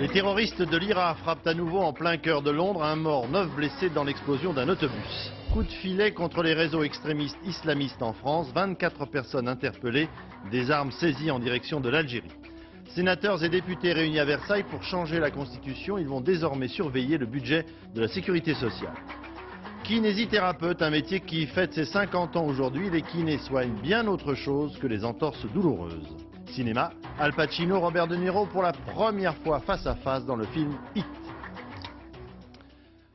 Les terroristes de l'IRA frappent à nouveau en plein cœur de Londres. Un mort, 9 blessés dans l'explosion d'un autobus. Coup de filet contre les réseaux extrémistes islamistes en France. 24 personnes interpellées, des armes saisies en direction de l'Algérie. Sénateurs et députés réunis à Versailles pour changer la Constitution. Ils vont désormais surveiller le budget de la sécurité sociale. Kinésithérapeute, un métier qui fête ses 50 ans aujourd'hui. Les kinés soignent bien autre chose que les entorses douloureuses. Cinéma, Al Pacino, Robert De Niro pour la première fois face à face dans le film Hit.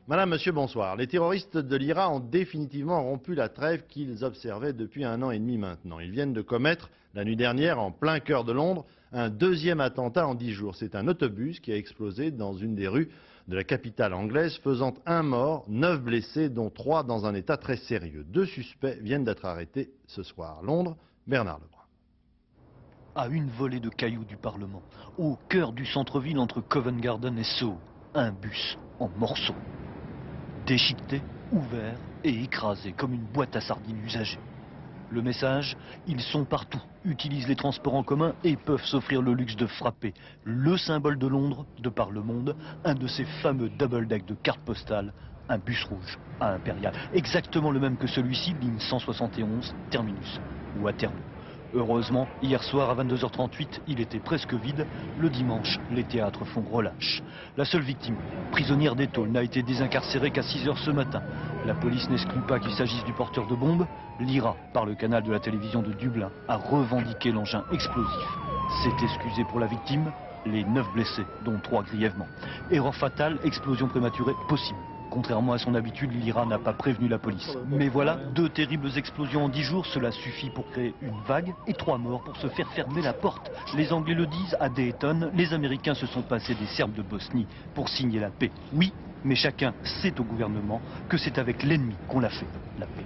Madame, monsieur, bonsoir. Les terroristes de l'IRA ont définitivement rompu la trêve qu'ils observaient depuis 1 an et demi maintenant. Ils viennent de commettre, la nuit dernière, en plein cœur de Londres, un deuxième attentat en 10 jours. C'est un autobus qui a explosé dans une des rues de la capitale anglaise, faisant 1 mort, 9 blessés, dont 3 dans un état très sérieux. 2 suspects viennent d'être arrêtés ce soir. Londres, Bernard Lebrun. À une volée de cailloux du Parlement, au cœur du centre-ville entre Covent Garden et Soho, un bus en morceaux. Déchiqueté, ouvert et écrasé comme une boîte à sardines usagée. Le message, ils sont partout, utilisent les transports en commun et peuvent s'offrir le luxe de frapper le symbole de Londres, de par le monde, un de ces fameux double deck de cartes postales, un bus rouge à Impérial, exactement le même que celui-ci, ligne 171, terminus, Waterloo. Heureusement, hier soir à 22h38, il était presque vide. Le dimanche, les théâtres font relâche. La seule victime, prisonnière des tôles, n'a été désincarcérée qu'à 6h ce matin. La police n'exclut pas qu'il s'agisse du porteur de bombes. L'IRA, par le canal de la télévision de Dublin, a revendiqué l'engin explosif. S'est excusé pour la victime, les 9 blessés, dont 3 grièvement. Erreur fatale, explosion prématurée possible. Contrairement à son habitude, l'IRA n'a pas prévenu la police. Mais voilà, 2 terribles explosions en 10 jours, cela suffit pour créer une vague et 3 morts pour se faire fermer la porte. Les Anglais le disent, à Dayton, les Américains se sont passés des Serbes de Bosnie pour signer la paix. Oui, mais chacun sait au gouvernement que c'est avec l'ennemi qu'on l'a fait, la paix.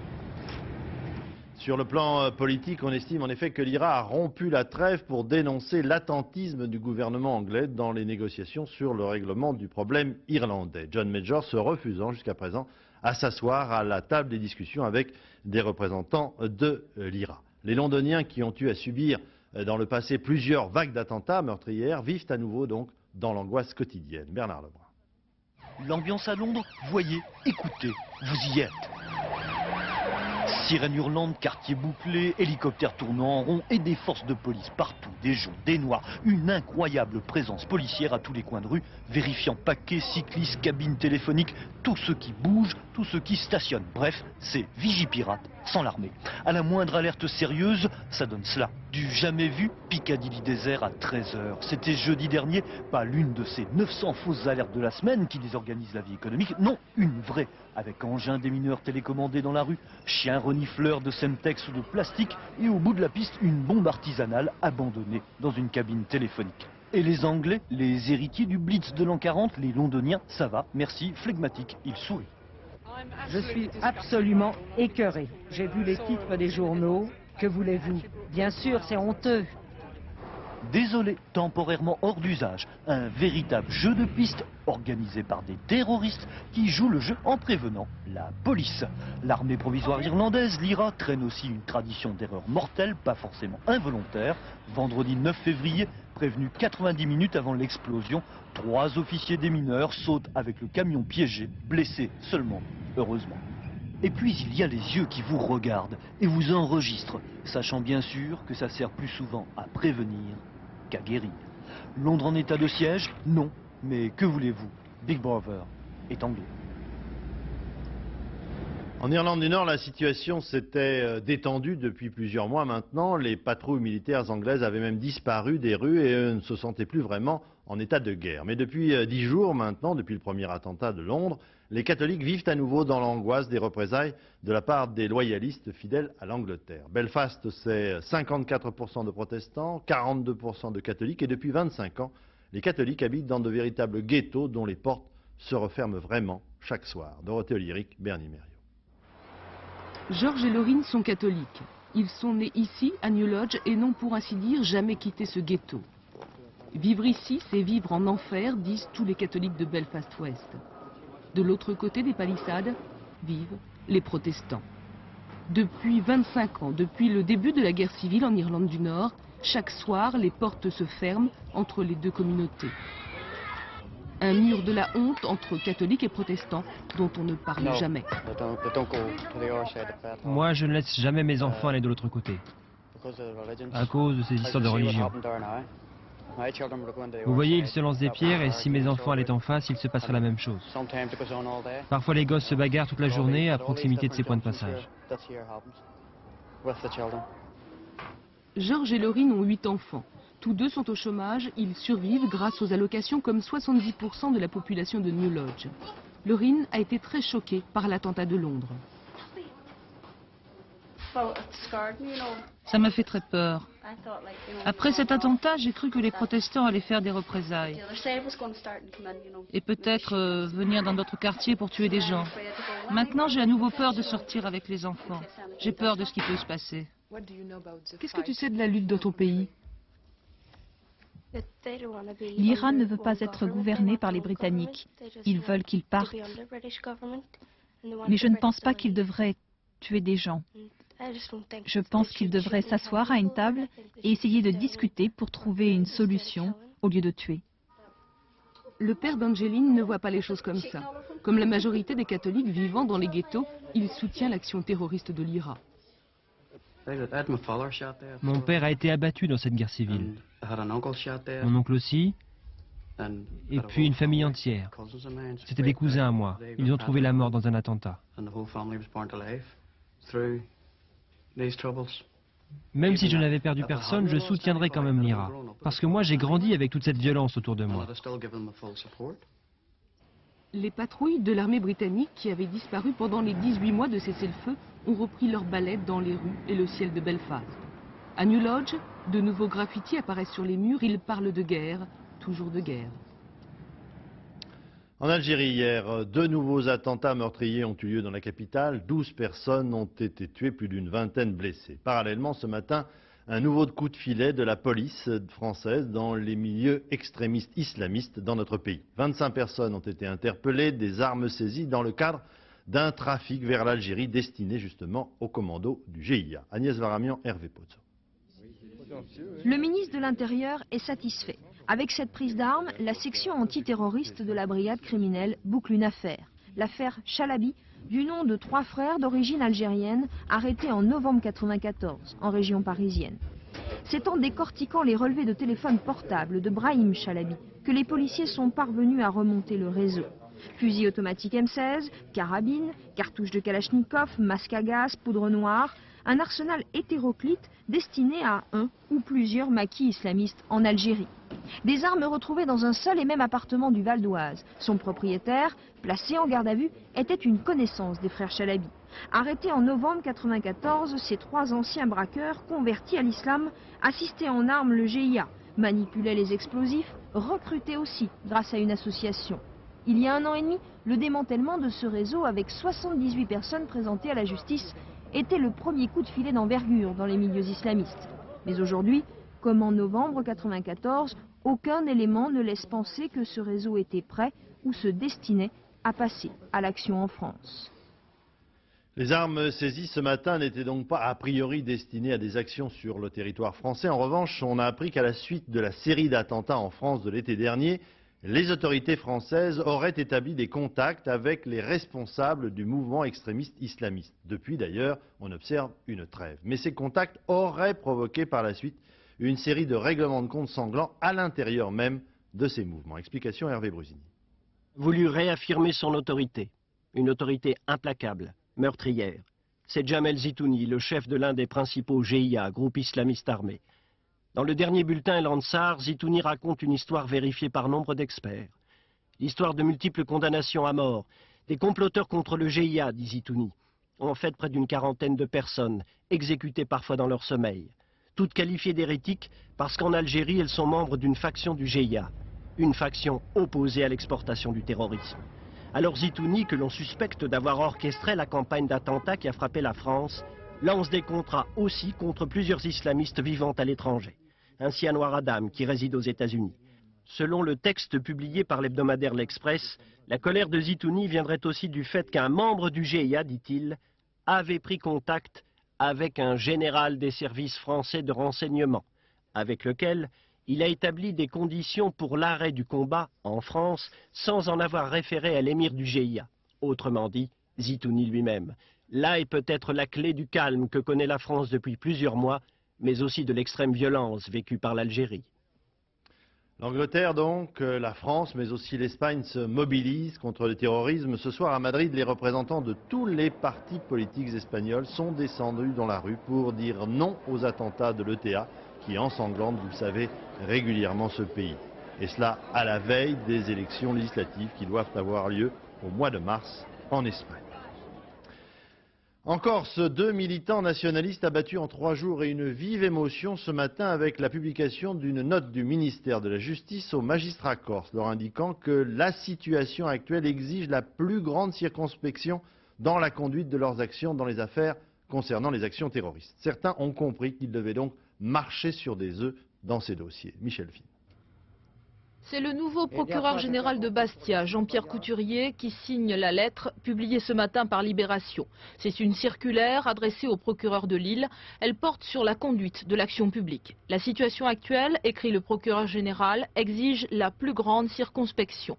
Sur le plan politique, on estime en effet que l'IRA a rompu la trêve pour dénoncer l'attentisme du gouvernement anglais dans les négociations sur le règlement du problème irlandais. John Major se refusant jusqu'à présent à s'asseoir à la table des discussions avec des représentants de l'IRA. Les Londoniens qui ont eu à subir dans le passé plusieurs vagues d'attentats meurtrières vivent à nouveau donc dans l'angoisse quotidienne. Bernard Lebrun. L'ambiance à Londres, voyez, écoutez, vous y êtes. Sirènes hurlantes, quartiers bouclés, hélicoptères tournant en rond et des forces de police partout, des jaunes, des noirs. Une incroyable présence policière à tous les coins de rue, vérifiant paquets, cyclistes, cabines téléphoniques, tout ce qui bouge, tout ce qui stationne. Bref, c'est Vigipirate sans l'armée. À la moindre alerte sérieuse, ça donne cela. Du jamais vu, Piccadilly désert à 13h. C'était jeudi dernier, pas l'une de ces 900 fausses alertes de la semaine qui désorganisent la vie économique, non, une vraie, avec engins démineurs télécommandés dans la rue, chiens renifleurs de Semtex ou de plastique, et au bout de la piste, une bombe artisanale abandonnée dans une cabine téléphonique. Et les Anglais, les héritiers du Blitz de l'an 40, les Londoniens, ça va, merci, flegmatique, ils sourient. Je suis absolument écœuré. J'ai vu les titres des journaux. Que voulez-vous? Bien sûr, c'est honteux. Désolé, temporairement hors d'usage, un véritable jeu de piste organisé par des terroristes qui jouent le jeu en prévenant la police. L'armée provisoire irlandaise, l'IRA, traîne aussi une tradition d'erreurs mortelles, pas forcément involontaires. Vendredi 9 février, prévenu 90 minutes avant l'explosion, 3 officiers des mineurs sautent avec le camion piégé, blessés seulement, heureusement. Et puis il y a les yeux qui vous regardent et vous enregistrent, sachant bien sûr que ça sert plus souvent à prévenir qu'à guérir. Londres en état de siège? Non. Mais que voulez-vous? Big Brother est anglais. En Irlande du Nord, la situation s'était détendue depuis plusieurs mois maintenant. Les patrouilles militaires anglaises avaient même disparu des rues et ne se sentaient plus vraiment en état de guerre. Mais depuis 10 jours maintenant, depuis le premier attentat de Londres, les catholiques vivent à nouveau dans l'angoisse des représailles de la part des loyalistes fidèles à l'Angleterre. Belfast, c'est 54% de protestants, 42% de catholiques et depuis 25 ans, les catholiques habitent dans de véritables ghettos dont les portes se referment vraiment chaque soir. Dorothée Olyric, Bernie Mériot. Georges et Laurine sont catholiques. Ils sont nés ici, à New Lodge, et n'ont pour ainsi dire jamais quitté ce ghetto. Vivre ici, c'est vivre en enfer, disent tous les catholiques de Belfast-Ouest. De l'autre côté des palissades, vivent les protestants. Depuis 25 ans, depuis le début de la guerre civile en Irlande du Nord, chaque soir, les portes se ferment entre les deux communautés. Un mur de la honte entre catholiques et protestants dont on ne parle jamais. Moi, je ne laisse jamais mes enfants aller de l'autre côté, à cause de ces histoires de religion. Vous voyez, ils se lancent des pierres et si mes enfants allaient en face, il se passerait la même chose. Parfois, les gosses se bagarrent toute la journée à proximité de ces points de passage. Georges et Laurine ont 8 enfants. Tous deux sont au chômage, ils survivent grâce aux allocations comme 70% de la population de New Lodge. Laurine a été très choquée par l'attentat de Londres. Ça m'a fait très peur. Après cet attentat, j'ai cru que les protestants allaient faire des représailles. Et peut-être venir dans d'autres quartiers pour tuer des gens. Maintenant, j'ai à nouveau peur de sortir avec les enfants. J'ai peur de ce qui peut se passer. Qu'est-ce que tu sais de la lutte dans ton pays? L'Iran ne veut pas être gouverné par les Britanniques. Ils veulent qu'ils partent. Mais je ne pense pas qu'ils devraient tuer des gens. Je pense qu'ils devraient s'asseoir à une table et essayer de discuter pour trouver une solution au lieu de tuer. Le père d'Angeline ne voit pas les choses comme ça. Comme la majorité des catholiques vivant dans les ghettos, il soutient l'action terroriste de l'IRA. Mon père a été abattu dans cette guerre civile. Mon oncle aussi. Et puis une famille entière. C'était des cousins à moi. Ils ont trouvé la mort dans un attentat. Même si je n'avais perdu personne, je soutiendrais quand même l'IRA. Parce que moi, j'ai grandi avec toute cette violence autour de moi. Les patrouilles de l'armée britannique qui avaient disparu pendant les 18 mois de cessez-le-feu ont repris leur balai dans les rues et le ciel de Belfast. À New Lodge, de nouveaux graffitis apparaissent sur les murs, ils parlent de guerre, toujours de guerre. En Algérie, hier, 2 nouveaux attentats meurtriers ont eu lieu dans la capitale. 12 personnes ont été tuées, plus d'une vingtaine blessées. Parallèlement, ce matin, un nouveau coup de filet de la police française dans les milieux extrémistes islamistes dans notre pays. 25 personnes ont été interpellées, des armes saisies dans le cadre d'un trafic vers l'Algérie destiné justement aux commandos du GIA. Agnès Varamian, Hervé Pozzo. Le ministre de l'Intérieur est satisfait. Avec cette prise d'armes, la section antiterroriste de la brigade criminelle boucle une affaire. L'affaire Chalabi, du nom de 3 frères d'origine algérienne arrêtés en novembre 1994, en région parisienne. C'est en décortiquant les relevés de téléphone portable de Brahim Chalabi que les policiers sont parvenus à remonter le réseau. Fusil automatique M16, carabine, cartouches de Kalachnikov, masque à gaz, poudre noire, un arsenal hétéroclite destiné à un ou plusieurs maquis islamistes en Algérie. Des armes retrouvées dans un seul et même appartement du Val d'Oise. Son propriétaire, placé en garde à vue, était une connaissance des frères Chalabi. Arrêtés en novembre 1994, ces 3 anciens braqueurs, convertis à l'islam, assistaient en armes le GIA, manipulaient les explosifs, recrutaient aussi grâce à une association. Il y a 1 an et demi, le démantèlement de ce réseau avec 78 personnes présentées à la justice était le premier coup de filet d'envergure dans les milieux islamistes. Mais aujourd'hui, comme en novembre 1994, aucun élément ne laisse penser que ce réseau était prêt ou se destinait à passer à l'action en France. Les armes saisies ce matin n'étaient donc pas a priori destinées à des actions sur le territoire français. En revanche, on a appris qu'à la suite de la série d'attentats en France de l'été dernier, les autorités françaises auraient établi des contacts avec les responsables du mouvement extrémiste islamiste. Depuis d'ailleurs, on observe une trêve. Mais ces contacts auraient provoqué par la suite une série de règlements de compte sanglants à l'intérieur même de ces mouvements. Explication Hervé Brusini. Voulu réaffirmer son autorité, une autorité implacable, meurtrière. C'est Jamel Zitouni, le chef de l'un des principaux GIA, groupe islamiste armé. Dans le dernier bulletin El Ansar, Zitouni raconte une histoire vérifiée par nombre d'experts. L'histoire de multiples condamnations à mort, des comploteurs contre le GIA, dit Zitouni. En fait, près d'une 40aine de personnes, exécutées parfois dans leur sommeil. Toutes qualifiées d'hérétiques parce qu'en Algérie, elles sont membres d'une faction du GIA. Une faction opposée à l'exportation du terrorisme. Alors Zitouni, que l'on suspecte d'avoir orchestré la campagne d'attentats qui a frappé la France, lance des contrats aussi contre plusieurs islamistes vivant à l'étranger. Ainsi Anwar Adam, qui réside aux États-Unis. Selon le texte publié par l'hebdomadaire L'Express, la colère de Zitouni viendrait aussi du fait qu'un membre du GIA, dit-il, avait pris contact avec un général des services français de renseignement, avec lequel Il a établi des conditions pour l'arrêt du combat en France sans en avoir référé à l'émir du GIA, autrement dit, Zitouni lui-même. Là est peut-être la clé du calme que connaît la France depuis plusieurs mois, mais aussi de l'extrême violence vécue par l'Algérie. L'Angleterre donc, la France, mais aussi l'Espagne se mobilisent contre le terrorisme. Ce soir à Madrid, les représentants de tous les partis politiques espagnols sont descendus dans la rue pour dire non aux attentats de l'ETA qui ensanglantent, vous le savez, régulièrement ce pays. Et cela à la veille des élections législatives qui doivent avoir lieu au mois de mars en Espagne. En Corse, 2 militants nationalistes abattus en 3 jours et une vive émotion ce matin avec la publication d'une note du ministère de la Justice aux magistrats corses, leur indiquant que la situation actuelle exige la plus grande circonspection dans la conduite de leurs actions dans les affaires concernant les actions terroristes. Certains ont compris qu'ils devaient donc marcher sur des œufs dans ces dossiers. Michel Fine. C'est le nouveau procureur général de Bastia, Jean-Pierre Couturier, qui signe la lettre publiée ce matin par Libération. C'est une circulaire adressée au procureur de Lille. Elle porte sur la conduite de l'action publique. La situation actuelle, écrit le procureur général, exige la plus grande circonspection.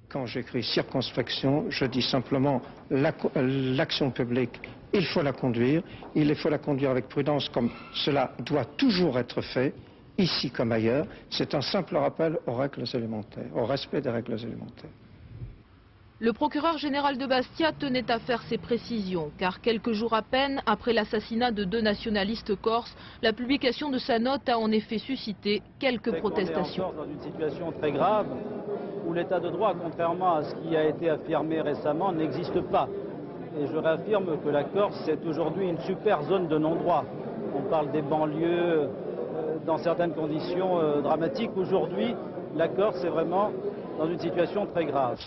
Quand j'écris circonspection, je dis simplement l'action publique, il faut la conduire. Il faut la conduire avec prudence comme cela doit toujours être fait. Ici comme ailleurs, c'est un simple rappel aux règles élémentaires, au respect des règles élémentaires. Le procureur général de Bastia tenait à faire ces précisions, car quelques jours à peine après l'assassinat de 2 nationalistes corses, la publication de sa note a en effet suscité quelques protestations. On est encore dans une situation très grave, où l'état de droit, contrairement à ce qui a été affirmé récemment, n'existe pas. Et je réaffirme que la Corse est aujourd'hui une super zone de non-droit. On parle des banlieues dans certaines conditions dramatiques. Aujourd'hui, la Corse est vraiment dans une situation très grave.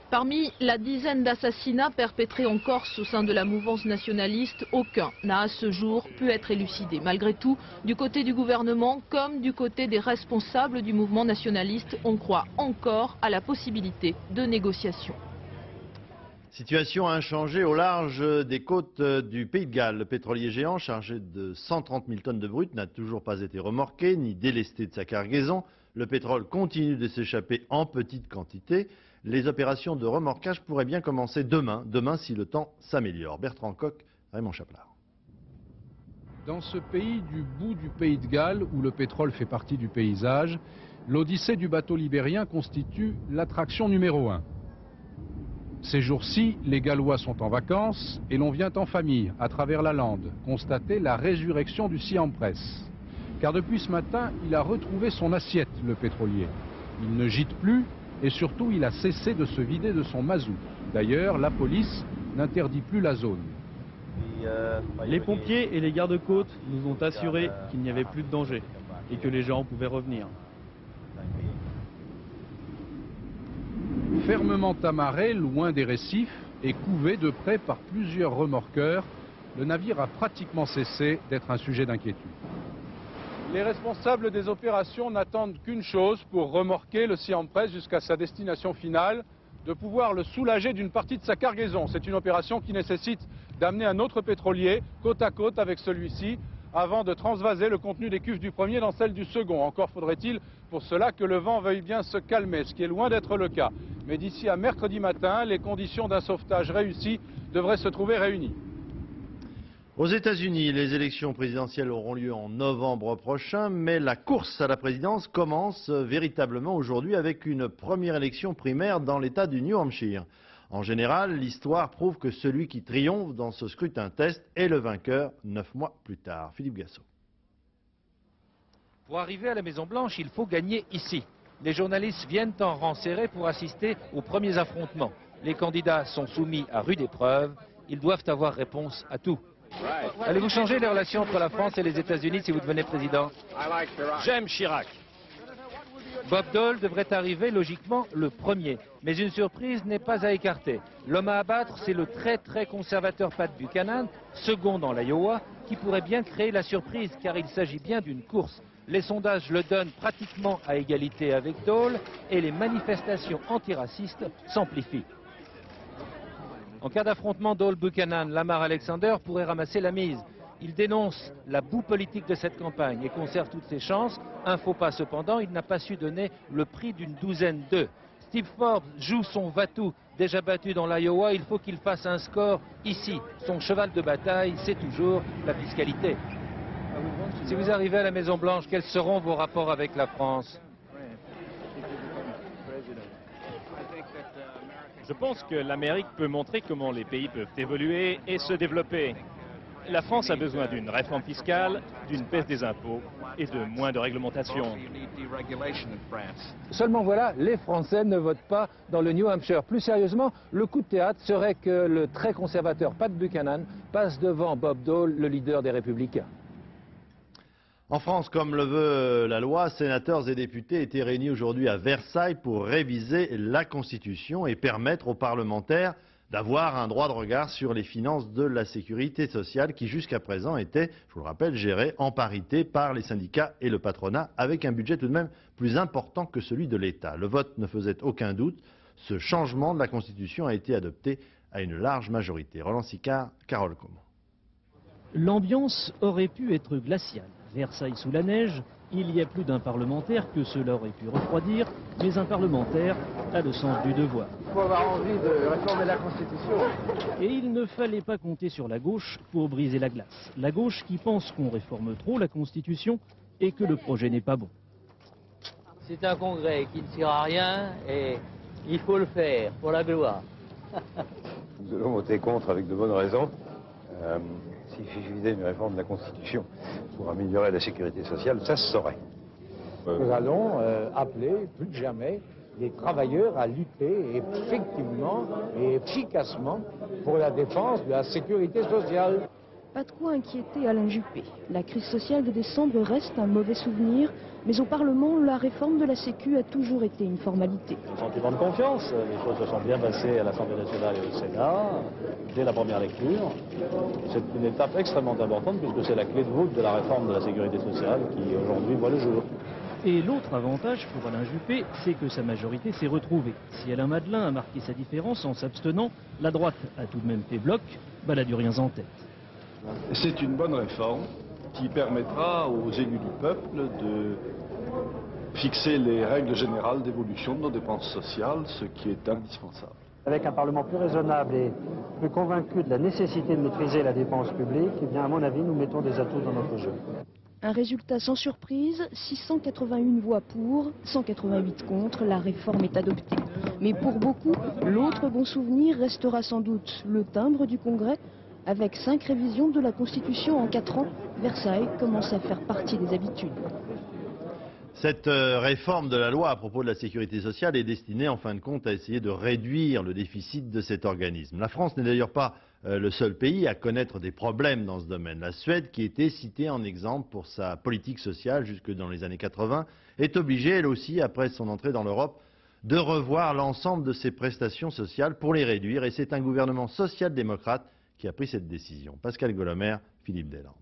Parmi la dizaine d'assassinats perpétrés en Corse au sein de la mouvance nationaliste, aucun n'a à ce jour pu être élucidé. Malgré tout, du côté du gouvernement comme du côté des responsables du mouvement nationaliste, on croit encore à la possibilité de négociation. Situation inchangée au large des côtes du Pays de Galles. Le pétrolier géant chargé de 130 000 tonnes de brut n'a toujours pas été remorqué ni délesté de sa cargaison. Le pétrole continue de s'échapper en petite quantité. Les opérations de remorquage pourraient bien commencer demain si le temps s'améliore. Bertrand Coq, Raymond Chaplard. Dans ce pays du bout du Pays de Galles, où le pétrole fait partie du paysage, l'odyssée du bateau libérien constitue l'attraction numéro 1. Ces jours-ci, les Gallois sont en vacances et l'on vient en famille, à travers la lande, constater la résurrection du Sea-en-Presse. Car depuis ce matin, il a retrouvé son assiette, le pétrolier. Il ne gîte plus et surtout, il a cessé de se vider de son mazout. D'ailleurs, la police n'interdit plus la zone. Les pompiers et les gardes-côtes nous ont assuré qu'il n'y avait plus de danger et que les gens pouvaient revenir. Fermement amarré, loin des récifs et couvé de près par plusieurs remorqueurs, le navire a pratiquement cessé d'être un sujet d'inquiétude. Les responsables des opérations n'attendent qu'une chose pour remorquer le Sea-en-Presse jusqu'à sa destination finale, de pouvoir le soulager d'une partie de sa cargaison. C'est une opération qui nécessite d'amener un autre pétrolier côte à côte avec celui-ci avant de transvaser le contenu des cuves du premier dans celle du second. Encore faudrait-il pour cela que le vent veuille bien se calmer, ce qui est loin d'être le cas. Mais d'ici à mercredi matin, les conditions d'un sauvetage réussi devraient se trouver réunies. Aux États-Unis, les élections présidentielles auront lieu en novembre prochain, mais la course à la présidence commence véritablement aujourd'hui avec une première élection primaire dans l'État du New Hampshire. En général, l'histoire prouve que celui qui triomphe dans ce scrutin-test est le vainqueur 9 mois plus tard. Philippe Gassot. Pour arriver à la Maison-Blanche, il faut gagner ici. Les journalistes viennent en rang serré pour assister aux premiers affrontements. Les candidats sont soumis à rude épreuve. Ils doivent avoir réponse à tout. Allez-vous changer les relations entre la France et les États-Unis si vous devenez président? J'aime Chirac. Bob Dole devrait arriver logiquement le premier. Mais une surprise n'est pas à écarter. L'homme à abattre, c'est le très conservateur Pat Buchanan, second dans l'Iowa, qui pourrait bien créer la surprise car il s'agit bien d'une course. Les sondages le donnent pratiquement à égalité avec Dole et les manifestations antiracistes s'amplifient. En cas d'affrontement Dole-Buchanan, Lamar Alexander pourrait ramasser la mise. Il dénonce la boue politique de cette campagne et conserve toutes ses chances. Un faux pas cependant, il n'a pas su donner le prix d'une douzaine d'œufs. Steve Forbes joue son va-tout. Déjà battu dans l'Iowa, il faut qu'il fasse un score ici. Son cheval de bataille, c'est toujours la fiscalité. Si vous arrivez à la Maison-Blanche, quels seront vos rapports avec la France? Je pense que l'Amérique peut montrer comment les pays peuvent évoluer et se développer. La France a besoin d'une réforme fiscale, d'une baisse des impôts et de moins de réglementation. Seulement voilà, les Français ne votent pas dans le New Hampshire. Plus sérieusement, le coup de théâtre serait que le très conservateur Pat Buchanan passe devant Bob Dole, le leader des Républicains. En France, comme le veut la loi, sénateurs et députés étaient réunis aujourd'hui à Versailles pour réviser la Constitution et permettre aux parlementaires d'avoir un droit de regard sur les finances de la sécurité sociale qui jusqu'à présent était, je vous le rappelle, gérée en parité par les syndicats et le patronat avec un budget tout de même plus important que celui de l'État. Le vote ne faisait aucun doute, ce changement de la Constitution a été adopté à une large majorité. Roland Sicard, Carole Comont. L'ambiance aurait pu être glaciale. Versailles sous la neige, il y a plus d'un parlementaire que cela aurait pu refroidir, mais un parlementaire a le sens du devoir. Il faut avoir envie de réformer la Constitution. Et il ne fallait pas compter sur la gauche pour briser la glace. La gauche qui pense qu'on réforme trop la Constitution et que le projet n'est pas bon. C'est un congrès qui ne sert à rien et il faut le faire pour la gloire. Nous allons voter contre avec de bonnes raisons. S'il suffisait une réforme de la Constitution pour améliorer la sécurité sociale, ça se saurait. Nous allons appeler plus que jamais les travailleurs à lutter effectivement et efficacement pour la défense de la sécurité sociale. Pas de quoi inquiéter Alain Juppé. La crise sociale de décembre reste un mauvais souvenir, mais au Parlement, la réforme de la Sécu a toujours été une formalité. Un sentiment de confiance, les choses se sont bien passées à l'Assemblée nationale et au Sénat, dès la première lecture. C'est une étape extrêmement importante puisque c'est la clé de voûte de la réforme de la sécurité sociale qui aujourd'hui voit le jour. Et l'autre avantage pour Alain Juppé, c'est que sa majorité s'est retrouvée. Si Alain Madelin a marqué sa différence en s'abstenant, la droite a tout de même fait bloc, Balladur-Rien en tête. C'est une bonne réforme qui permettra aux élus du peuple de fixer les règles générales d'évolution de nos dépenses sociales, ce qui est indispensable. Avec un Parlement plus raisonnable et plus convaincu de la nécessité de maîtriser la dépense publique, eh bien, à mon avis, nous mettons des atouts dans notre jeu. Un résultat sans surprise, 681 voix pour, 188 contre, la réforme est adoptée. Mais pour beaucoup, l'autre bon souvenir restera sans doute le timbre du Congrès. Avec 5 révisions de la Constitution en 4 ans, Versailles commence à faire partie des habitudes. Cette réforme de la loi à propos de la sécurité sociale est destinée en fin de compte à essayer de réduire le déficit de cet organisme. La France n'est d'ailleurs pas le seul pays à connaître des problèmes dans ce domaine. La Suède, qui était citée en exemple pour sa politique sociale jusque dans les années 80, est obligée, elle aussi, après son entrée dans l'Europe, de revoir l'ensemble de ses prestations sociales pour les réduire. Et c'est un gouvernement social-démocrate qui a pris cette décision. Pascal Golomer, Philippe Deslandes.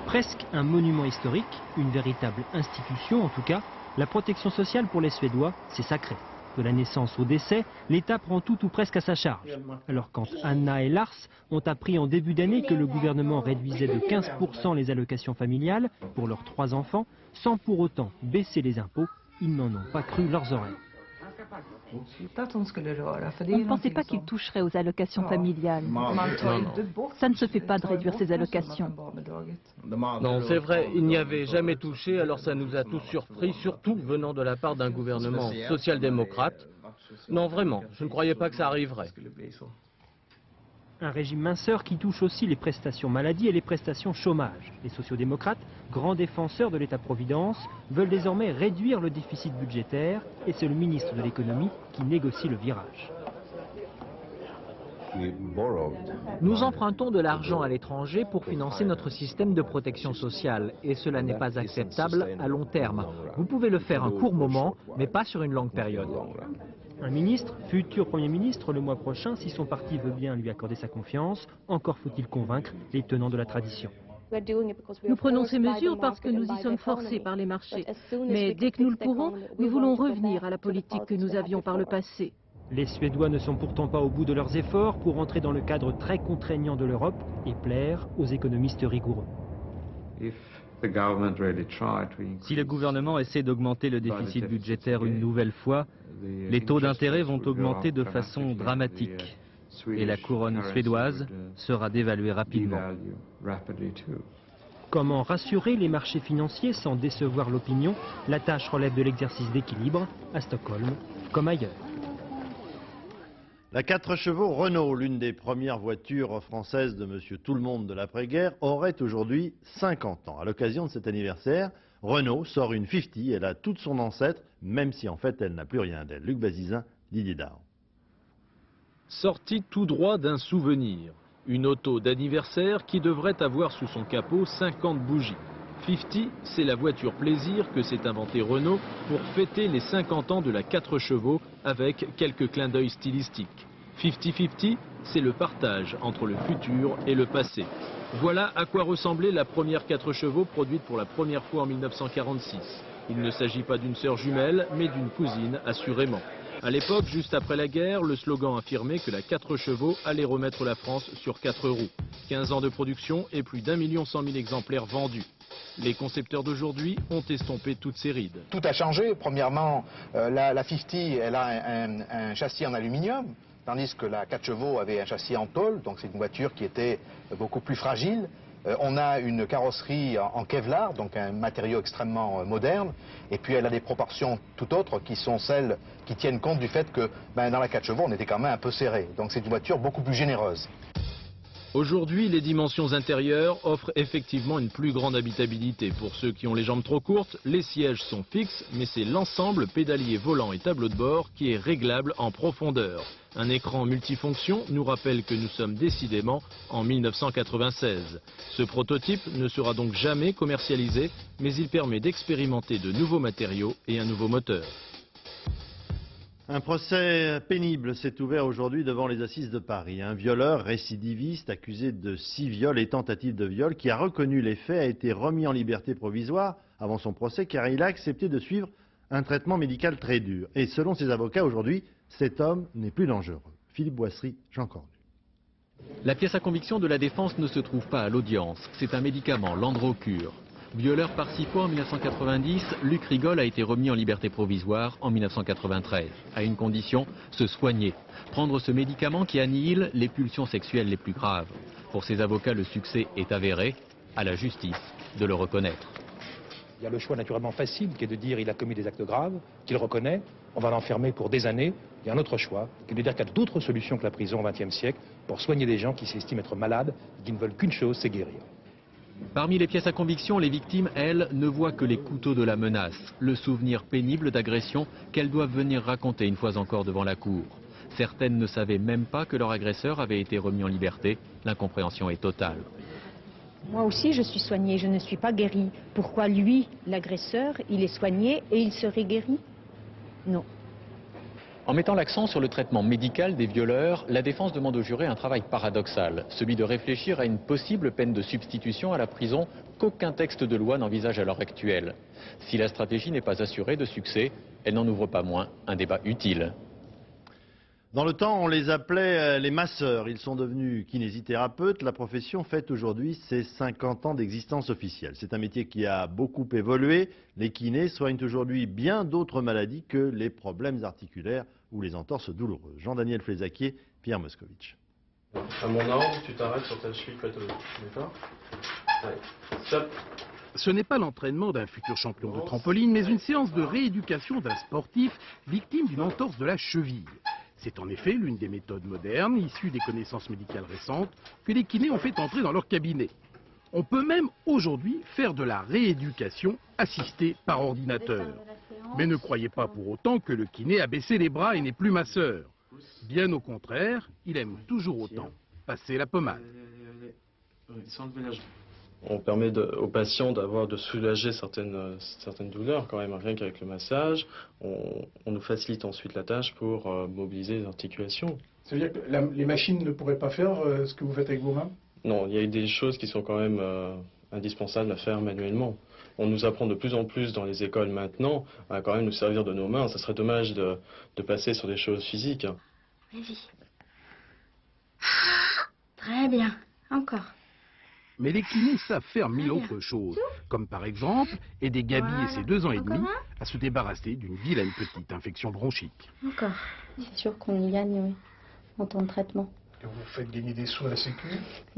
Presque un monument historique, une véritable institution en tout cas, la protection sociale pour les Suédois, c'est sacré. De la naissance au décès, l'État prend tout ou presque à sa charge. Alors quand Anna et Lars ont appris en début d'année que le gouvernement réduisait de 15% les allocations familiales pour leurs 3 enfants, sans pour autant baisser les impôts, ils n'en ont pas cru leurs oreilles. On ne pensait pas qu'il toucherait aux allocations familiales. Ça ne se fait pas de réduire ces allocations. Non, c'est vrai, il n'y avait jamais touché, alors ça nous a tous surpris, surtout venant de la part d'un gouvernement social-démocrate. Non, vraiment, je ne croyais pas que ça arriverait. Un régime minceur qui touche aussi les prestations maladie et les prestations chômage. Les sociodémocrates, grands défenseurs de l'État-providence, veulent désormais réduire le déficit budgétaire et c'est le ministre de l'économie qui négocie le virage. Nous empruntons de l'argent à l'étranger pour financer notre système de protection sociale et cela n'est pas acceptable à long terme. Vous pouvez le faire un court moment, mais pas sur une longue période. Un ministre, futur Premier ministre le mois prochain, si son parti veut bien lui accorder sa confiance, encore faut-il convaincre les tenants de la tradition. Nous prenons ces mesures parce que nous y sommes forcés par les marchés. Mais dès que nous le pourrons, nous voulons revenir à la politique que nous avions par le passé. Les Suédois ne sont pourtant pas au bout de leurs efforts pour entrer dans le cadre très contraignant de l'Europe et plaire aux économistes rigoureux. Si le gouvernement essaie d'augmenter le déficit budgétaire une nouvelle fois, les taux d'intérêt vont augmenter de façon dramatique et la couronne suédoise sera dévaluée rapidement. Comment rassurer les marchés financiers sans décevoir l'opinion? La tâche relève de l'exercice d'équilibre, à Stockholm comme ailleurs. La 4 chevaux Renault, l'une des premières voitures françaises de Monsieur Tout-le-Monde de l'après-guerre, aurait aujourd'hui 50 ans. À l'occasion de cet anniversaire, Renault sort une 50, elle a toute son ancêtre, même si en fait elle n'a plus rien d'elle. Luc Bazizin, Didier Dahan. Sortie tout droit d'un souvenir, une auto d'anniversaire qui devrait avoir sous son capot 50 bougies. 50, c'est la voiture plaisir que s'est inventée Renault pour fêter les 50 ans de la 4 chevaux avec quelques clins d'œil stylistiques. 50-50, c'est le partage entre le futur et le passé. Voilà à quoi ressemblait la première 4 chevaux produite pour la première fois en 1946. Il ne s'agit pas d'une sœur jumelle, mais d'une cousine assurément. À l'époque, juste après la guerre, le slogan affirmait que la 4 chevaux allait remettre la France sur 4 roues. 15 ans de production et plus d'1 100 000 exemplaires vendus. Les concepteurs d'aujourd'hui ont estompé toutes ces rides. Tout a changé. Premièrement, la 50, elle a un châssis en aluminium, tandis que la 4 chevaux avait un châssis en tôle, donc c'est une voiture qui était beaucoup plus fragile. On a une carrosserie en Kevlar, donc un matériau extrêmement moderne, et puis elle a des proportions tout autres qui sont celles qui tiennent compte du fait que dans la 4 chevaux on était quand même un peu serré, donc c'est une voiture beaucoup plus généreuse. Aujourd'hui, les dimensions intérieures offrent effectivement une plus grande habitabilité. Pour ceux qui ont les jambes trop courtes, les sièges sont fixes, mais c'est l'ensemble pédalier, volant et tableau de bord qui est réglable en profondeur. Un écran multifonction nous rappelle que nous sommes décidément en 1996. Ce prototype ne sera donc jamais commercialisé, mais il permet d'expérimenter de nouveaux matériaux et un nouveau moteur. Un procès pénible s'est ouvert aujourd'hui devant les assises de Paris. Un violeur récidiviste accusé de 6 viols et tentatives de viol qui a reconnu les faits a été remis en liberté provisoire avant son procès car il a accepté de suivre un traitement médical très dur. Et selon ses avocats aujourd'hui, cet homme n'est plus dangereux. Philippe Boissry, Jean Cornu. La pièce à conviction de la défense ne se trouve pas à l'audience. C'est un médicament, l'Androcur. Violeur par 6 fois en 1990, Luc Rigol a été remis en liberté provisoire en 1993. À une condition, se soigner. Prendre ce médicament qui annihile les pulsions sexuelles les plus graves. Pour ses avocats, le succès est avéré. À la justice de le reconnaître. Il y a le choix naturellement facile qui est de dire qu'il a commis des actes graves, qu'il reconnaît, on va l'enfermer pour des années. Il y a un autre choix qui est de dire qu'il y a d'autres solutions que la prison au XXe siècle pour soigner des gens qui s'estiment être malades, qui ne veulent qu'une chose, c'est guérir. Parmi les pièces à conviction, les victimes, elles, ne voient que les couteaux de la menace, le souvenir pénible d'agression qu'elles doivent venir raconter une fois encore devant la cour. Certaines ne savaient même pas que leur agresseur avait été remis en liberté. L'incompréhension est totale. Moi aussi, je suis soignée, je ne suis pas guérie. Pourquoi lui, l'agresseur, il est soigné et il serait guéri? Non. En mettant l'accent sur le traitement médical des violeurs, la défense demande aux jurés un travail paradoxal, celui de réfléchir à une possible peine de substitution à la prison qu'aucun texte de loi n'envisage à l'heure actuelle. Si la stratégie n'est pas assurée de succès, elle n'en ouvre pas moins un débat utile. Dans le temps, on les appelait les masseurs. Ils sont devenus kinésithérapeutes. La profession fête aujourd'hui ses 50 ans d'existence officielle. C'est un métier qui a beaucoup évolué. Les kinés soignent aujourd'hui bien d'autres maladies que les problèmes articulaires ou les entorses douloureuses. Jean-Daniel Flézaquier, Pierre Moscovitch. À mon ordre, tu t'arrêtes sur ta cheville pathologique. D'accord ? Ouais. Stop. Ce n'est pas l'entraînement d'un futur champion de trampoline, mais une séance de rééducation d'un sportif victime d'une entorse de la cheville. C'est en effet l'une des méthodes modernes, issues des connaissances médicales récentes, que les kinés ont fait entrer dans leur cabinet. On peut même aujourd'hui faire de la rééducation assistée par ordinateur. Mais ne croyez pas pour autant que le kiné a baissé les bras et n'est plus masseur. Bien au contraire, il aime toujours autant passer la pommade. On permet aux patients de soulager certaines douleurs quand même, rien qu'avec le massage. On nous facilite ensuite la tâche pour mobiliser les articulations. Ça veut dire que les machines ne pourraient pas faire ce que vous faites avec vos mains? Non, il y a des choses qui sont quand même indispensables à faire manuellement. on nous apprend de plus en plus dans les écoles maintenant à quand même nous servir de nos mains. Ça serait dommage de passer sur des choses physiques. Vas-y. Très bien. Encore. Mais les kinés savent faire mille autres choses, comme par exemple aider Gabi et ses 2 ans et demi à se débarrasser d'une vilaine petite infection bronchique. Encore. C'est sûr qu'on y gagne, oui, en temps de traitement. Et vous faites gagner des sous à la Sécu?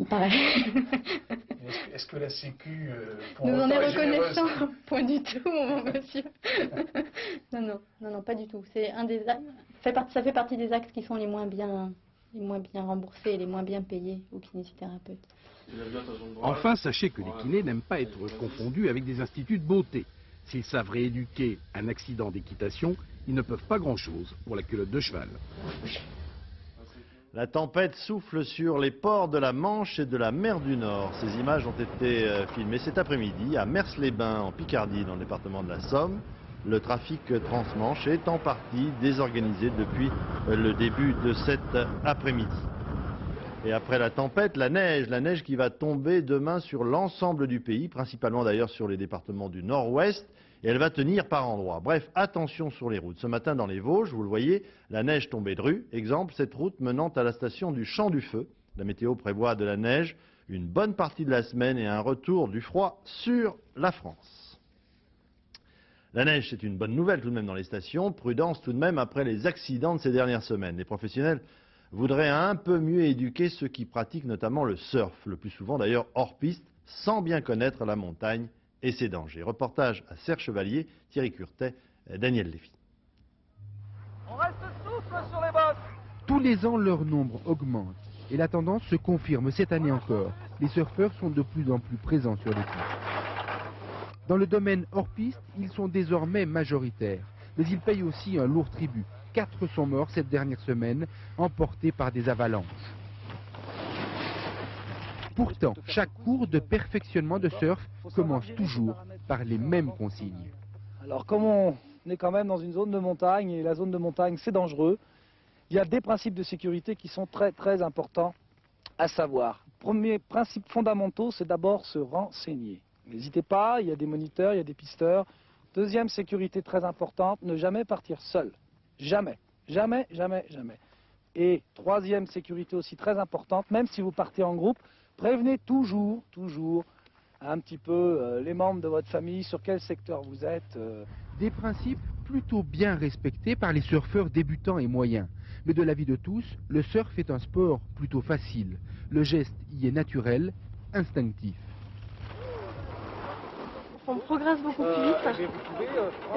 Pareil. Est-ce que la Sécu... nous en est reconnaissant? Point du tout, mon monsieur. non, pas du tout. C'est un des ça fait partie des actes qui sont les moins bien remboursés et les moins bien payés aux kinésithérapeutes. Enfin, sachez que les kinés n'aiment pas être confondus avec des instituts de beauté. S'ils savent rééduquer un accident d'équitation, ils ne peuvent pas grand-chose pour la culotte de cheval. La tempête souffle sur les ports de la Manche et de la mer du Nord. Ces images ont été filmées cet après-midi à Mers-les-Bains, en Picardie, dans le département de la Somme. Le trafic transmanche est en partie désorganisé depuis le début de cet après-midi. Et après la tempête, la neige qui va tomber demain sur l'ensemble du pays, principalement d'ailleurs sur les départements du nord-ouest, et elle va tenir par endroits. Bref, attention sur les routes. Ce matin dans les Vosges, vous le voyez, la neige tombait de rue. Exemple, cette route menant à la station du Champ du Feu. La météo prévoit de la neige une bonne partie de la semaine et un retour du froid sur la France. La neige, c'est une bonne nouvelle tout de même dans les stations. Prudence tout de même après les accidents de ces dernières semaines. Les professionnels voudraient un peu mieux éduquer ceux qui pratiquent notamment le surf, le plus souvent d'ailleurs hors piste, sans bien connaître la montagne et ses dangers. Reportage à Serre-Chevalier, Thierry Curtet, Daniel Lévy. On reste souple sur les bottes. Tous les ans, leur nombre augmente et la tendance se confirme cette année encore. Les surfeurs sont de plus en plus présents sur les pistes. Dans le domaine hors piste, ils sont désormais majoritaires, mais ils payent aussi un lourd tribut. 4 sont morts cette dernière semaine, emportés par des avalanches. Pourtant, chaque cours de perfectionnement de surf commence toujours par les mêmes consignes. Alors comme on est quand même dans une zone de montagne, et la zone de montagne c'est dangereux, il y a des principes de sécurité qui sont très importants à savoir. Premier principe fondamental, c'est d'abord se renseigner. N'hésitez pas, il y a des moniteurs, il y a des pisteurs. Deuxième sécurité très importante, ne jamais partir seul. Jamais. Et troisième sécurité aussi très importante, même si vous partez en groupe, prévenez toujours un petit peu les membres de votre famille sur quel secteur vous êtes. Des principes plutôt bien respectés par les surfeurs débutants et moyens. Mais de l'avis de tous, le surf est un sport plutôt facile. Le geste y est naturel, instinctif. On progresse beaucoup plus vite.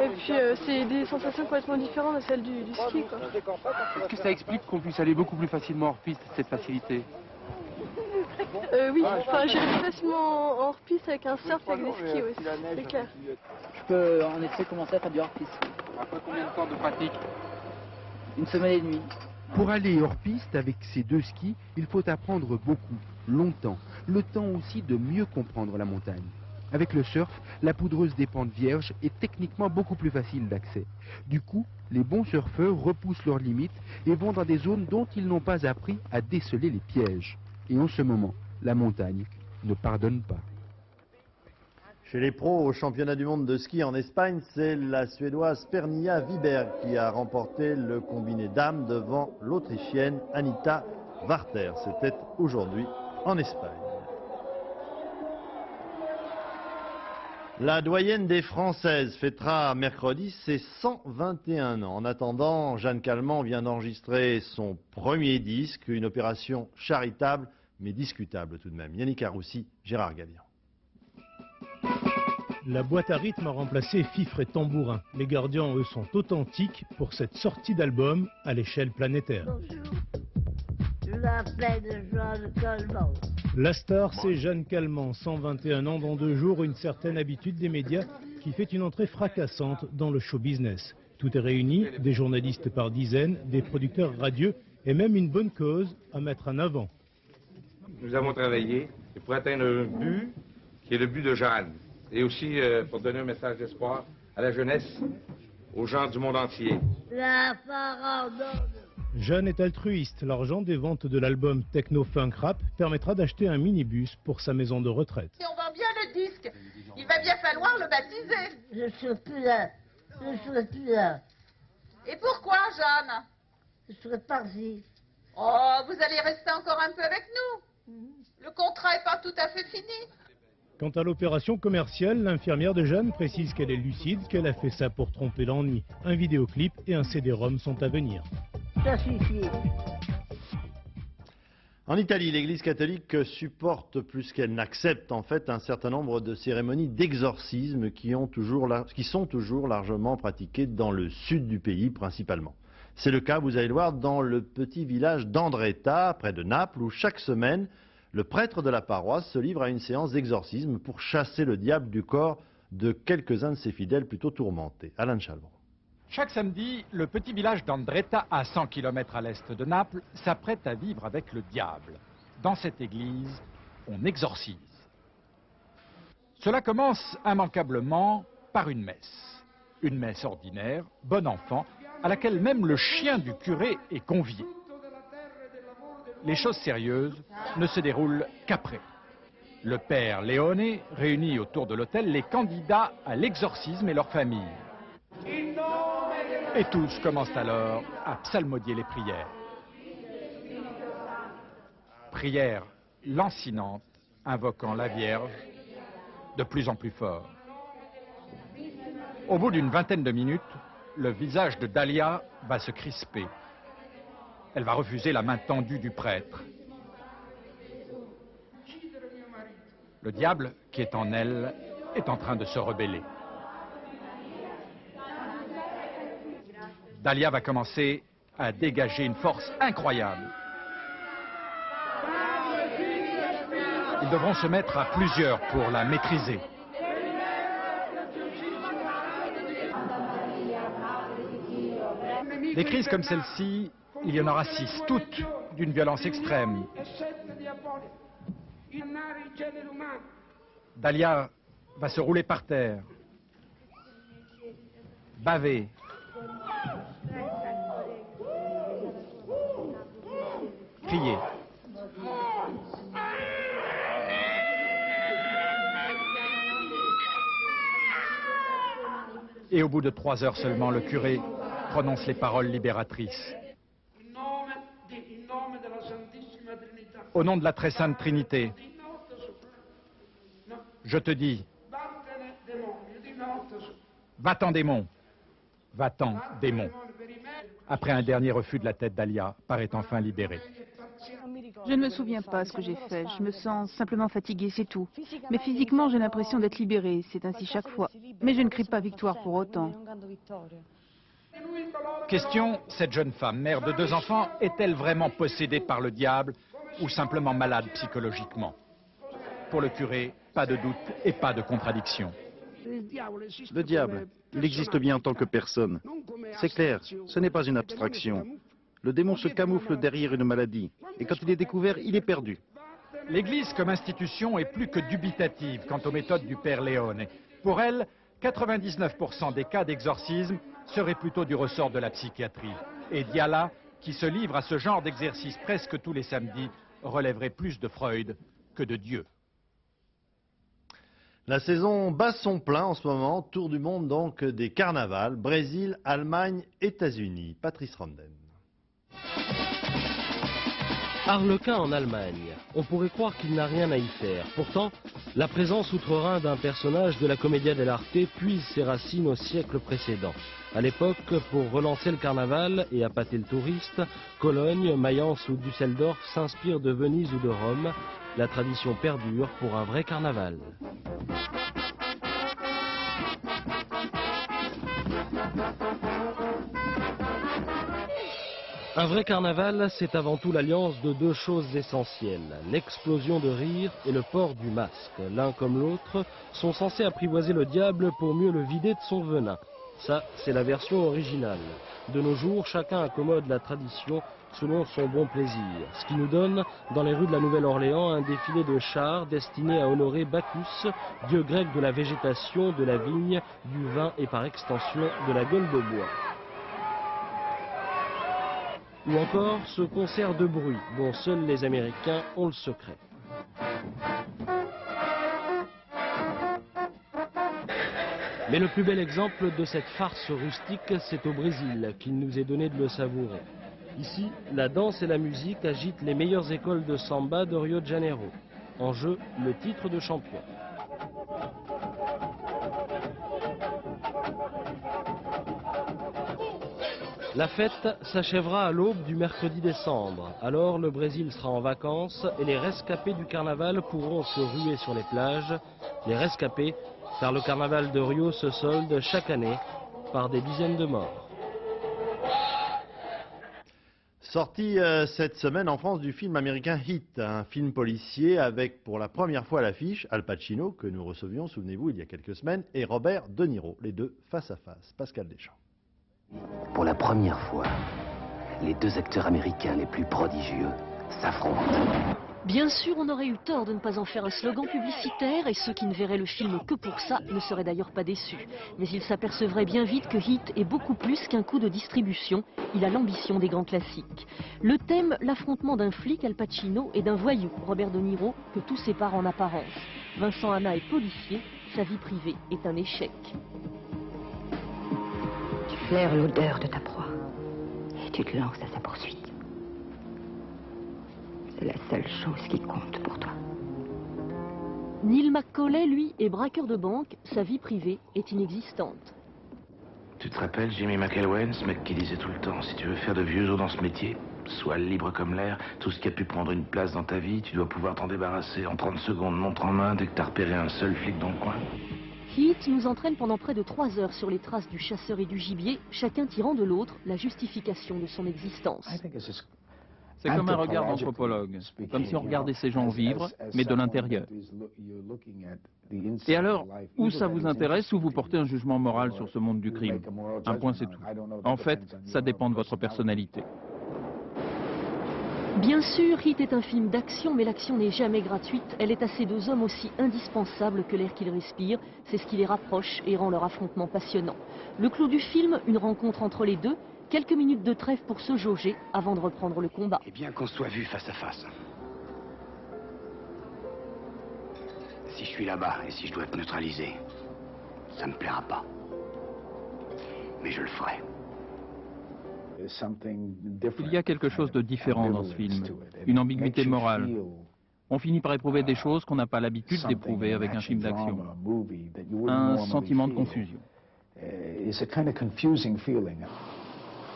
Et puis c'est des sensations complètement différentes de celles du ski. Est-ce que ça explique qu'on puisse aller beaucoup plus facilement hors piste, cette facilité? Oui, enfin j'irai plus facilement hors piste avec un surf qu'avec des skis aussi, c'est clair. Je peux en effet commencer à faire du hors piste. Après combien de temps de pratique? Une semaine et demie. Pour aller hors piste avec ces 2 skis, il faut apprendre beaucoup, longtemps. Le temps aussi de mieux comprendre la montagne. Avec le surf, la poudreuse des pentes vierges est techniquement beaucoup plus facile d'accès. Du coup, les bons surfeurs repoussent leurs limites et vont dans des zones dont ils n'ont pas appris à déceler les pièges. Et en ce moment, la montagne ne pardonne pas. Chez les pros au championnat du monde de ski en Espagne, c'est la Suédoise Pernilla Wiberg qui a remporté le combiné dames devant l'Autrichienne Anita Warter. C'était aujourd'hui en Espagne. La doyenne des Françaises fêtera mercredi ses 121 ans. En attendant, Jeanne Calment vient d'enregistrer son premier disque, une opération charitable mais discutable tout de même. Yannick Aroussi, Gérard Gallian. La boîte à rythme a remplacé fifre et tambourin. Les gardiens, eux, sont authentiques pour cette sortie d'album à l'échelle planétaire. Je m'appelle Jeanne Calment. La star, c'est Jeanne Calment, 121 ans dans 2 jours, une certaine habitude des médias qui fait une entrée fracassante dans le show business. Tout est réuni, des journalistes par dizaines, des producteurs radieux et même une bonne cause à mettre en avant. Nous avons travaillé pour atteindre un but qui est le but de Jeanne. Et aussi pour donner un message d'espoir à la jeunesse, aux gens du monde entier. La farandole. Jeanne est altruiste. L'argent des ventes de l'album Techno Funk Rap permettra d'acheter un minibus pour sa maison de retraite. Et on vend bien le disque. Il va bien falloir le baptiser. Je ne serai plus là. Je ne serai plus là. Et pourquoi, Jeanne? Je serai partie. Oh, vous allez rester encore un peu avec nous. Le contrat n'est pas tout à fait fini. Quant à l'opération commerciale, l'infirmière de Jeanne précise qu'elle est lucide, qu'elle a fait ça pour tromper l'ennui. Un vidéoclip et un CD-ROM sont à venir. Ça suffit. En Italie, l'Église catholique supporte plus qu'elle n'accepte en fait un certain nombre de cérémonies d'exorcisme qui sont toujours largement pratiquées dans le sud du pays principalement. C'est le cas, vous allez le voir, dans le petit village d'Andretta, près de Naples, où chaque semaine, le prêtre de la paroisse se livre à une séance d'exorcisme pour chasser le diable du corps de quelques-uns de ses fidèles plutôt tourmentés. Alain Chalvron. Chaque samedi, le petit village d'Andretta, à 100 km à l'est de Naples, s'apprête à vivre avec le diable. Dans cette église, on exorcise. Cela commence immanquablement par une messe. Une messe ordinaire, bon enfant, à laquelle même le chien du curé est convié. Les choses sérieuses ne se déroulent qu'après. Le père Leone réunit autour de l'autel les candidats à l'exorcisme et leurs familles. Et tous commencent alors à psalmodier les prières. Prières lancinantes invoquant la Vierge de plus en plus fort. Au bout d'une vingtaine de minutes, le visage de Dalia va se crisper. Elle va refuser la main tendue du prêtre. Le diable qui est en elle est en train de se rebeller. Dalia va commencer à dégager une force incroyable. Ils devront se mettre à plusieurs pour la maîtriser. Des crises comme celle-ci, il y en aura 6, toutes d'une violence extrême. Dalia va se rouler par terre, baver, crier. Et au bout de 3 heures seulement, le curé prononce les paroles libératrices. Au nom de la très sainte Trinité, je te dis, va-t'en démon, va-t'en démon. Après un dernier refus de la tête, Dalia paraît enfin libérée. Je ne me souviens pas ce que j'ai fait. Je me sens simplement fatiguée, c'est tout. Mais physiquement, j'ai l'impression d'être libérée. C'est ainsi chaque fois. Mais je ne crie pas victoire pour autant. Question, cette jeune femme, mère de 2 enfants, est-elle vraiment possédée par le diable ou simplement malade psychologiquement? Pour le curé, pas de doute et pas de contradiction. Le diable, il existe bien en tant que personne. C'est clair, ce n'est pas une abstraction. Le démon se camoufle derrière une maladie, et quand il est découvert, il est perdu. L'Église comme institution est plus que dubitative quant aux méthodes du père Leone. Pour elle, 99% des cas d'exorcisme seraient plutôt du ressort de la psychiatrie. Et Diala, qui se livre à ce genre d'exercice presque tous les samedis, relèverait plus de Freud que de Dieu. La saison bat son plein en ce moment, tour du monde donc des carnavals, Brésil, Allemagne, États-Unis. Patrice Randen. Harlequin en Allemagne. On pourrait croire qu'il n'a rien à y faire. Pourtant, la présence outre-Rhin d'un personnage de la Commedia dell'arte puise ses racines au siècle précédent. À l'époque, pour relancer le carnaval et appâter le touriste, Cologne, Mayence ou Düsseldorf s'inspirent de Venise ou de Rome. La tradition perdure pour un vrai carnaval. Un vrai carnaval, c'est avant tout l'alliance de 2 choses essentielles, l'explosion de rire et le port du masque. L'un comme l'autre sont censés apprivoiser le diable pour mieux le vider de son venin. Ça, c'est la version originale. De nos jours, chacun accommode la tradition selon son bon plaisir. Ce qui nous donne, dans les rues de la Nouvelle-Orléans, un défilé de chars destiné à honorer Bacchus, dieu grec de la végétation, de la vigne, du vin et par extension de la gueule de bois. Ou encore ce concert de bruit dont seuls les Américains ont le secret. Mais le plus bel exemple de cette farce rustique, c'est au Brésil qu'il nous est donné de le savourer. Ici, la danse et la musique agitent les meilleures écoles de samba de Rio de Janeiro. En jeu, le titre de champion. La fête s'achèvera à l'aube du mercredi décembre. Alors le Brésil sera en vacances et les rescapés du carnaval pourront se ruer sur les plages. Les rescapés, car le carnaval de Rio se solde chaque année par des dizaines de morts. Sorti cette semaine en France du film américain Heat, un film policier avec pour la première fois à l'affiche Al Pacino, que nous recevions, souvenez-vous, il y a quelques semaines, et Robert De Niro, les deux face à face. Pascal Deschamps. Pour la première fois, les deux acteurs américains les plus prodigieux s'affrontent. Bien sûr, on aurait eu tort de ne pas en faire un slogan publicitaire et ceux qui ne verraient le film que pour ça ne seraient d'ailleurs pas déçus. Mais ils s'apercevraient bien vite que Heat est beaucoup plus qu'un coup de distribution. Il a l'ambition des grands classiques. Le thème, l'affrontement d'un flic, Al Pacino, et d'un voyou, Robert De Niro, que tout sépare en apparence. Vincent Hanna est policier, sa vie privée est un échec. Tu flaires l'odeur de ta proie et tu te lances à sa poursuite. C'est la seule chose qui compte pour toi. Neil McCauley, lui, est braqueur de banque, sa vie privée est inexistante. Tu te rappelles Jimmy McElwain, ce mec qui disait tout le temps, si tu veux faire de vieux os dans ce métier, sois libre comme l'air, tout ce qui a pu prendre une place dans ta vie, tu dois pouvoir t'en débarrasser en 30 secondes, montre en main, dès que t'as repéré un seul flic dans le coin. Heat nous entraîne pendant près de 3 heures sur les traces du chasseur et du gibier, chacun tirant de l'autre la justification de son existence. C'est comme un regard d'anthropologue, comme si on regardait ces gens vivre, mais de l'intérieur. Et alors, où ça vous intéresse ou vous portez un jugement moral sur ce monde du crime? Un point c'est tout. En fait, ça dépend de votre personnalité. Bien sûr, Heat est un film d'action, mais l'action n'est jamais gratuite. Elle est à ces deux hommes aussi indispensable que l'air qu'ils respirent. C'est ce qui les rapproche et rend leur affrontement passionnant. Le clou du film, une rencontre entre les deux. Quelques minutes de trêve pour se jauger avant de reprendre le combat. Eh bien qu'on soit vu face à face. Si je suis là-bas et si je dois te neutraliser, ça me plaira pas. Mais je le ferai. Il y a quelque chose de différent dans ce film, une ambiguïté morale. On finit par éprouver des choses qu'on n'a pas l'habitude d'éprouver avec un film d'action. Un sentiment de confusion.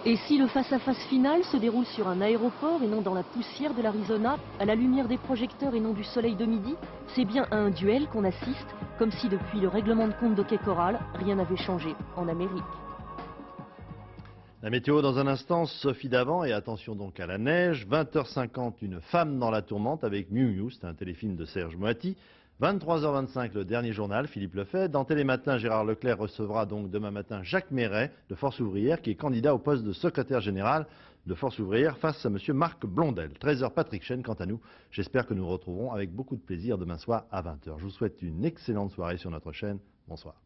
Et si le face-à-face final se déroule sur un aéroport et non dans la poussière de l'Arizona, à la lumière des projecteurs et non du soleil de midi, c'est bien à un duel qu'on assiste, comme si depuis le règlement de compte d'Hockey Corral, rien n'avait changé en Amérique. La météo dans un instant, Sophie Davant, et attention donc à la neige. 20h50, une femme dans la tourmente avec Miu Miu, c'est un téléfilm de Serge Moati. 23h25, le dernier journal, Philippe Lefebvre. Dans Télématin, Gérard Leclerc recevra donc demain matin Jacques Méret de Force Ouvrière, qui est candidat au poste de secrétaire général de Force Ouvrière face à M. Marc Blondel. 13h, Patrick Chêne, quant à nous. J'espère que nous retrouverons avec beaucoup de plaisir demain soir à 20h. Je vous souhaite une excellente soirée sur notre chaîne. Bonsoir.